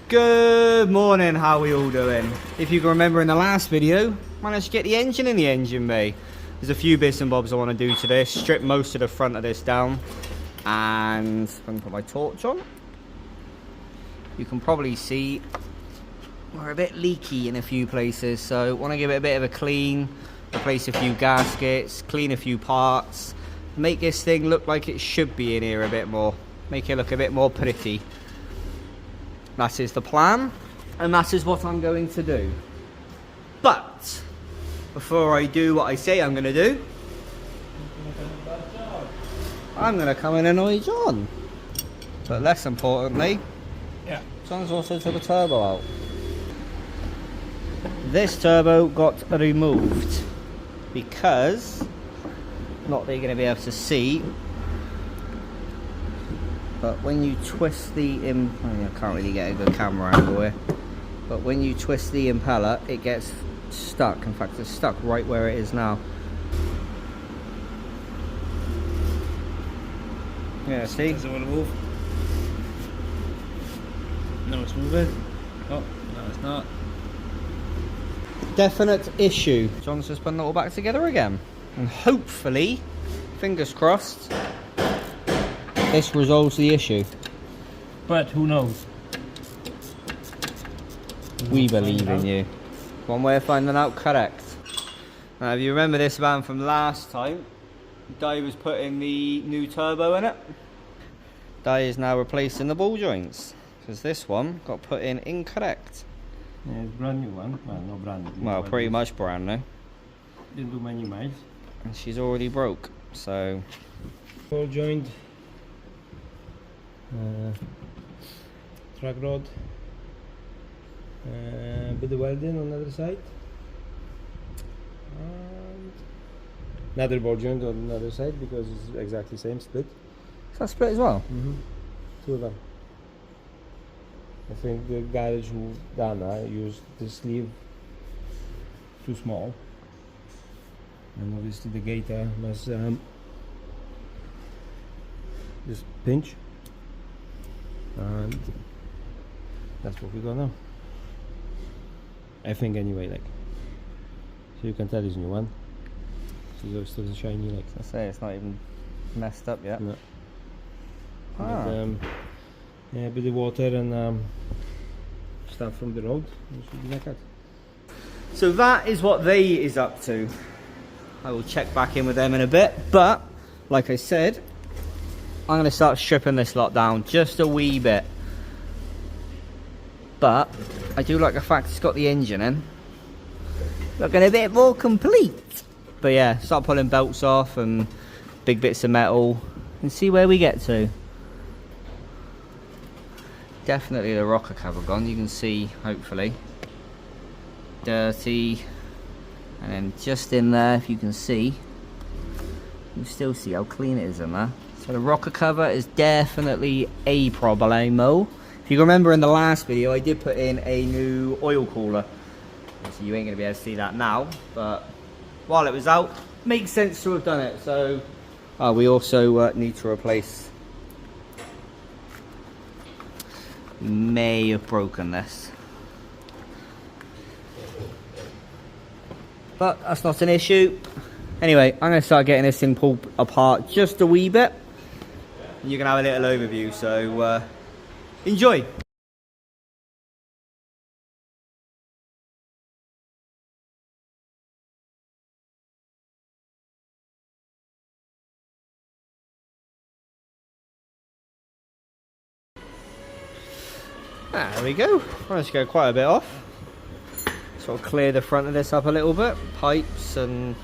Good morning, how are we all doing? If you can remember in the last video, managed to get the engine in the engine bay. There's a few bits and bobs I want to do to this. Strip most of the front of this down. And I'm going to put my torch on. You can probably see we're a bit leaky in a few places. So want to give it a bit of a clean. Replace a few gaskets, clean a few parts. Make this thing look like it should be in here a bit more. Make it look a bit more pretty. That is the plan, and that is what I'm going to do. But before I do what I say I'm going to do, I'm going to come and annoy John. But less importantly, John's also took a turbo out. This turbo got removed because, not that you're going to be able to see, but when you twist the I can't really get a good camera angle here, but when you twist the impeller, it gets stuck. In fact, it's stuck right where it is now. Yeah, see? Doesn't want to move. No, it's moving. Oh, no, it's not. Definite issue. John's just putting it all back together again, and hopefully, fingers crossed, this resolves the issue. But who knows? We believe in you. One way of finding out, correct. Now, if you remember this van from last time, Dai was putting the new turbo in it. Dai is now replacing the ball joints, because this one got put in incorrect. Yeah, it's brand new one. Well, not brand new. Well, pretty much brand new. Didn't do many miles. And she's already broke, so... Ball joint. Track rod. Bit of welding on the other side. And another ball joint on the other side because it's exactly same split. Is that split as well? Two of them. I think the garage who Dana used the sleeve too small, and obviously the gator must just pinch, and that's what we got now. I think anyway, like, so you can tell it's a new one. So still a shiny, like. I say it's not even messed up yet. No. Ah. But, yeah, a bit of water and stuff from the road. It should be like that. So that is what they is up to. I will check back in with them in a bit, but like I said, I'm going to start stripping this lot down just a wee bit. But I do like the fact it's got the engine in, looking a bit more complete. But yeah, start pulling belts off and big bits of metal and see where we get to. Definitely the rocker cover gone, you can see, hopefully. Dirty. And then just in there, if you can see, you still see how clean it is in there. So the rocker cover is definitely a problemo. If you remember in the last video, I did put in a new oil cooler. So you ain't going to be able to see that now, but while it was out, makes sense to have done it. So we also need to replace... may have broken this, but that's not an issue. Anyway, I'm going to start getting this thing pulled apart just a wee bit. You can have a little overview, so enjoy. There we go. Managed to go quite a bit off. Sort of clear the front of this up a little bit. Pipes and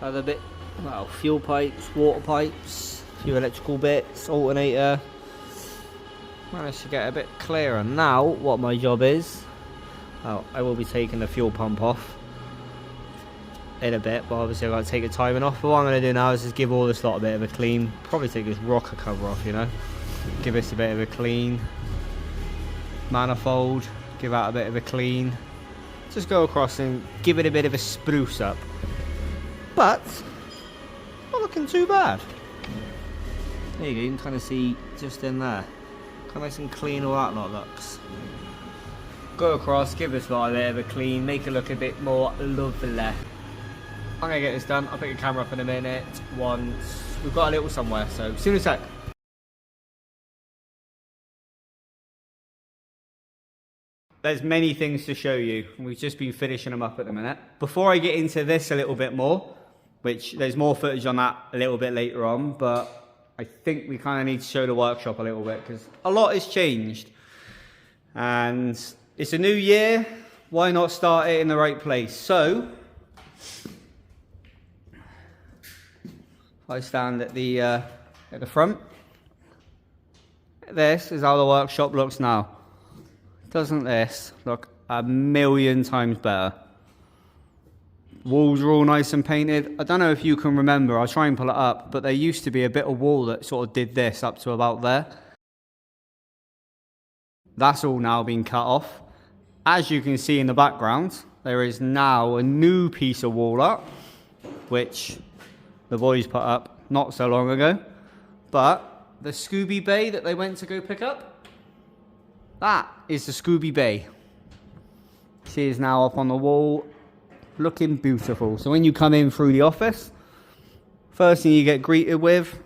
other bit, well, fuel pipes, water pipes, a few electrical bits, alternator. Managed to get a bit clearer. Now, what my job is, well, I will be taking the fuel pump off in a bit, but obviously I've got to take the timing off. But what I'm going to do now is just give all this lot a bit of a clean. Probably take this rocker cover off, you know. Give this a bit of a clean. Manifold, give out a bit of a clean. Just go across and give it a bit of a spruce up. But not looking too bad. There you go, you can kind of see just in there. how nice and clean all that lot looks. Go across, give this lot a bit of a clean, make it look a bit more lovely. I'm gonna get this done. I'll pick the camera up in a minute once we've got a little somewhere, so see you in a sec. There's many things to show you. We've just been finishing them up at the minute. Before I get into this a little bit more, which there's more footage on that a little bit later on, but I think we kind of need to show the workshop a little bit because a lot has changed. And it's a new year, why not start it in the right place? So, I stand at the front. This is how the workshop looks now. Doesn't this look a million times better? Walls are all nice and painted. I don't know if you can remember, I'll try and pull it up, but there used to be a bit of wall that sort of did this up to about there. That's all now been cut off. As you can see in the background, there is now a new piece of wall up, which the boys put up not so long ago. But the Scooby Bay that they went to go pick up, that is the Scooby Bay. She is now up on the wall, looking beautiful. So when you come in through the office, first thing you get greeted with,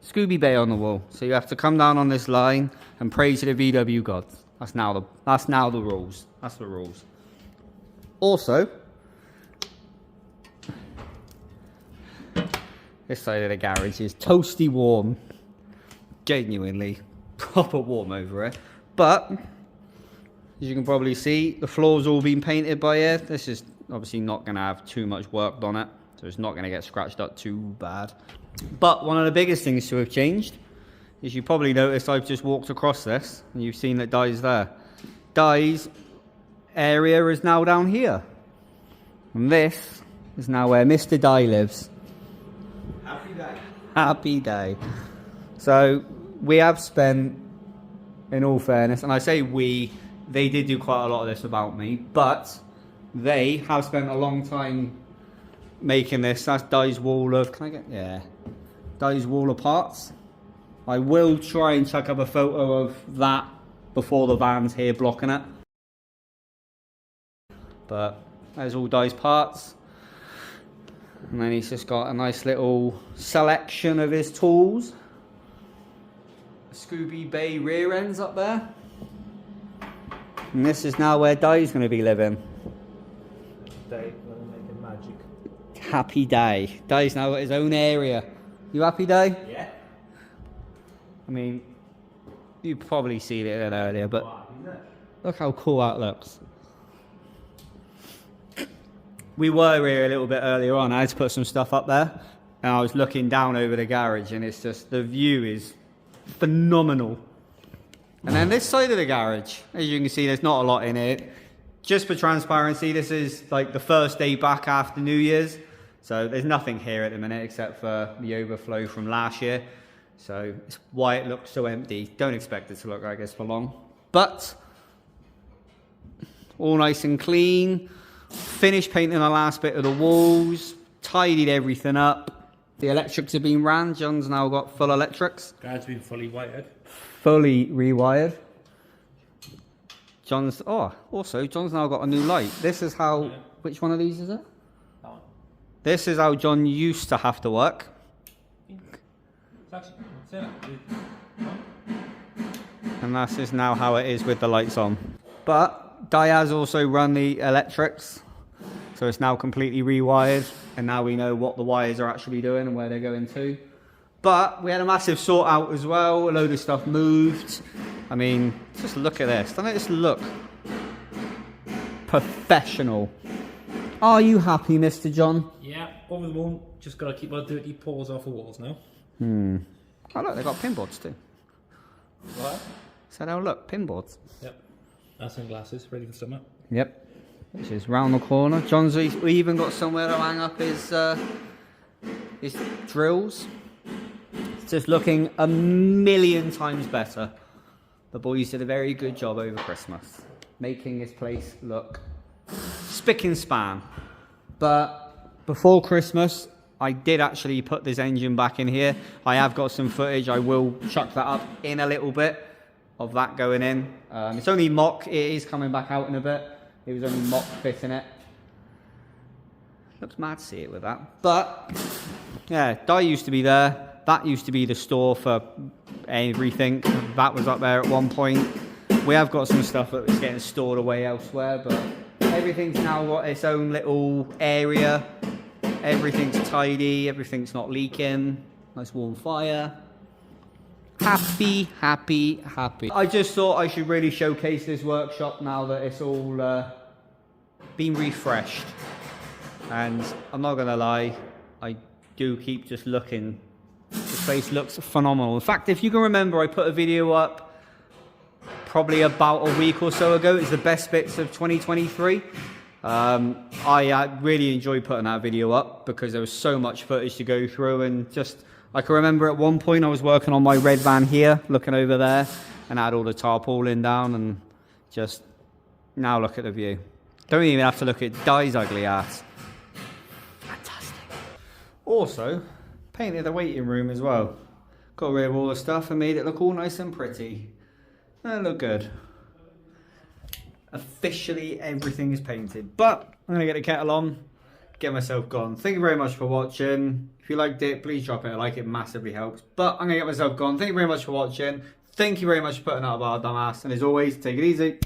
Scooby Bay on the wall. So you have to come down on this line and pray to the VW gods. That's now the rules. That's the rules. Also, this side of the garage is toasty warm. Genuinely proper warm over here. But as you can probably see, the floor's all been painted by here. This is obviously not going to have too much work on it, so it's not going to get scratched up too bad. But one of the biggest things to have changed is you probably noticed I've just walked across this and you've seen that Di's there. Di's area is now down here. And this is now where Mr. Di lives. Happy day. Happy day. So we have spent, in all fairness, and I say we, they did do quite a lot of this without me, but they have spent a long time making this. That's Di's wall of, can I get, yeah, Di's wall of parts. I will try and chuck up a photo of that before the van's here blocking it. But there's all Di's parts. And then he's just got a nice little selection of his tools. Scooby Bay rear ends up there. And this is now where Di's going to be living. Day, gonna make it magic. Happy day. Di's now got his own area. You happy, Di? Yeah. I mean, you probably seen it earlier, but look how cool that looks. We were here a little bit earlier on. I had to put some stuff up there, and I was looking down over the garage, and it's just, the view is phenomenal. And then this side of the garage, as you can see, there's not a lot in it. Just for transparency, this is like the first day back after New Year's, so there's nothing here at the minute except for the overflow from last year. So it's why it looks so empty. Don't expect it to look like this for long. But all nice and clean. Finished painting the last bit of the walls. Tidied everything up. The electrics have been ran. John's now got full electrics. Guard's been fully wired. Fully rewired. John's now got a new light. This is how, yeah. Which one of these is it? That one. This is how John used to have to work. And that is now how it is with the lights on. But Di has also run the electrics, so it's now completely rewired, and now we know what the wires are actually doing and where they're going to. But we had a massive sort out as well. A load of stuff moved. I mean, just look at this. Doesn't it just look professional? Are you happy, Mr. John? Yeah, over the moon. Just gotta keep our dirty paws off the walls now. Oh look, they've got pinboards too. What? Said, oh look, pinboards. Yep. And sunglasses, ready for summer. Yep. Which is round the corner. John's we even got somewhere to hang up his drills. It's just looking a million times better. The boys did a very good job over Christmas, making this place look spick and span. But before Christmas, I did actually put this engine back in here. I have got some footage. I will chuck that up in a little bit. of that going in. It's only mock, it is coming back out in a bit. It was only mock fitting it. Looks mad to see it with that. But, yeah, Dye used to be there. That used to be the store for everything. That was up there at one point. We have got some stuff that was getting stored away elsewhere, but everything's now got its own little area. Everything's tidy, everything's not leaking. Nice warm fire. Happy, happy, happy. I just thought I should really showcase this workshop now that it's all been refreshed. And I'm not gonna lie, I do keep just looking. This place looks phenomenal. In fact, if you can remember, I put a video up probably about a week or so ago. It's the best bits of 2023. I really enjoyed putting that video up because there was so much footage to go through, and just I can remember at one point I was working on my red van here, looking over there, and I had all the tarpaulin down, and just now look at the view. Don't even have to look at Dye's ugly ass. Fantastic. Also, painted the waiting room as well. Got rid of all the stuff and made it look all nice and pretty. That look good. Officially everything is painted, but I'm gonna get the kettle on, get myself gone. Thank you very much for watching. If you liked it, please drop it a like, it massively helps. But I'm gonna get myself gone. Thank you very much for watching. Thank you very much for putting out about dumbass, and as always, take it easy.